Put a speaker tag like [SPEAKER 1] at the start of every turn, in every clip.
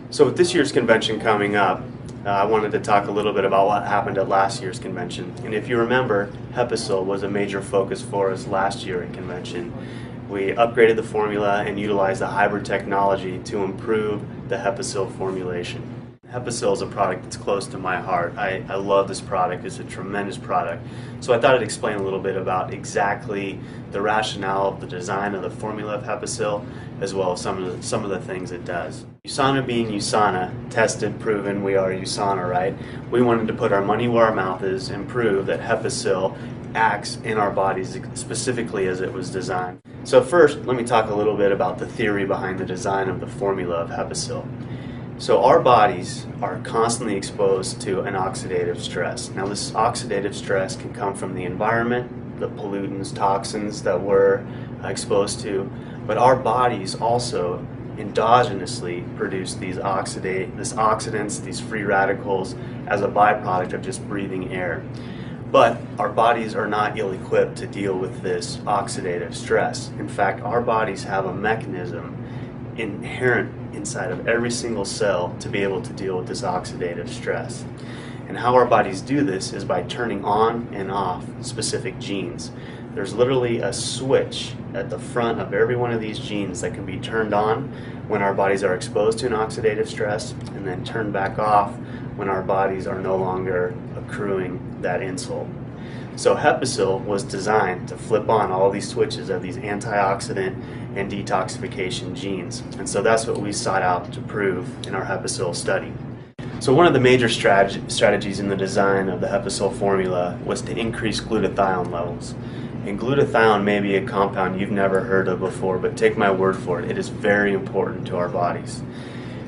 [SPEAKER 1] So with this year's convention coming up, I wanted to talk a little bit about what happened at last year's convention. And if you remember, Hepasil was a major focus for us last year at convention. We upgraded the formula and utilized the hybrid technology to improve the Hepasil formulation. Hepasil is a product that's close to my heart. I love this product. It's a tremendous product. So I thought I'd explain a little bit about exactly the rationale of the design of the formula of Hepasil, as well as some of the things it does. USANA being USANA, tested, proven, we are USANA, right? We wanted to put our money where our mouth is and prove that Hepasil acts in our bodies specifically as it was designed. So first, let me talk a little bit about the theory behind the design of the formula of Hepasil. So our bodies are constantly exposed to an oxidative stress. Now this oxidative stress can come from the environment, the pollutants, toxins that we're exposed to, but our bodies also endogenously produce these oxidants, these free radicals, as a byproduct of just breathing air. But our bodies are not ill-equipped to deal with this oxidative stress. In fact, our bodies have a mechanism inherent inside of every single cell to be able to deal with this oxidative stress. And how our bodies do this is by turning on and off specific genes. There's literally a switch at the front of every one of these genes that can be turned on when our bodies are exposed to an oxidative stress, and then turned back off when our bodies are no longer accruing that insult. So Hepasil was designed to flip on all these switches of these antioxidant and detoxification genes. And so that's what we sought out to prove in our Hepasil study. So one of the major strategies in the design of the Hepasil formula was to increase glutathione levels. And glutathione may be a compound you've never heard of before, but take my word for it, it is very important to our bodies.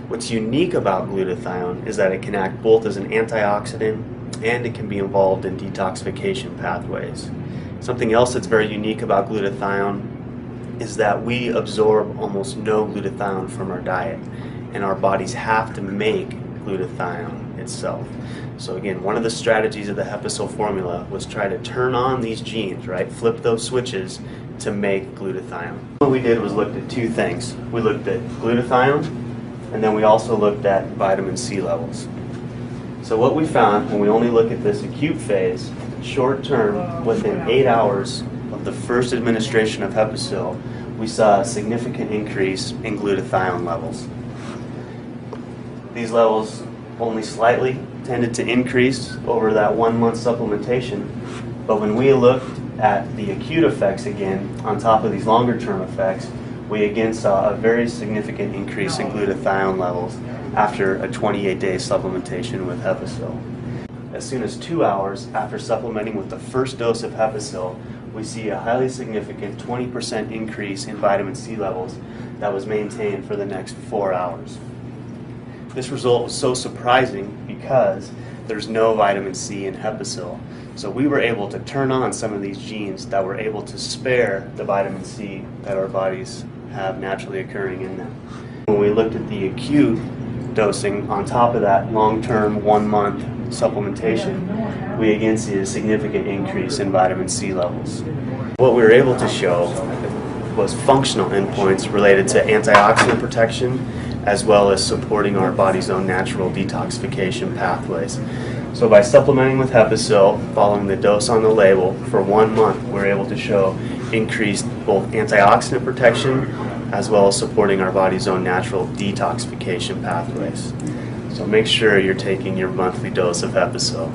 [SPEAKER 1] What's unique about glutathione is that it can act both as an antioxidant and it can be involved in detoxification pathways. Something else that's very unique about glutathione is that we absorb almost no glutathione from our diet, and our bodies have to make glutathione itself. So again, one of the strategies of the Hepasil formula was try to turn on these genes, right? Flip those switches to make glutathione. What we did was looked at two things. We looked at glutathione, and then we also looked at vitamin C levels. So what we found when we only look at this acute phase, short term, within 8 hours of the first administration of Hepasil, we saw a significant increase in glutathione levels. These levels only slightly tended to increase over that 1 month supplementation, but when we looked at the acute effects again, on top of these longer term effects, we again saw a very significant increase in glutathione levels after a 28-day supplementation with Hepasil. As soon as 2 hours after supplementing with the first dose of Hepasil, we see a highly significant 20% increase in vitamin C levels that was maintained for the next 4 hours. This result was so surprising because there's no vitamin C in Hepasil. So we were able to turn on some of these genes that were able to spare the vitamin C that our bodies have naturally occurring in them. When we looked at the acute dosing on top of that long-term 1 month supplementation, we again see a significant increase in vitamin C levels. What we were able to show was functional endpoints related to antioxidant protection, as well as supporting our body's own natural detoxification pathways. So by supplementing with Hepasil, following the dose on the label for 1 month, we're able to show increased both antioxidant protection as well as supporting our body's own natural detoxification pathways. So make sure you're taking your monthly dose of Hepasil.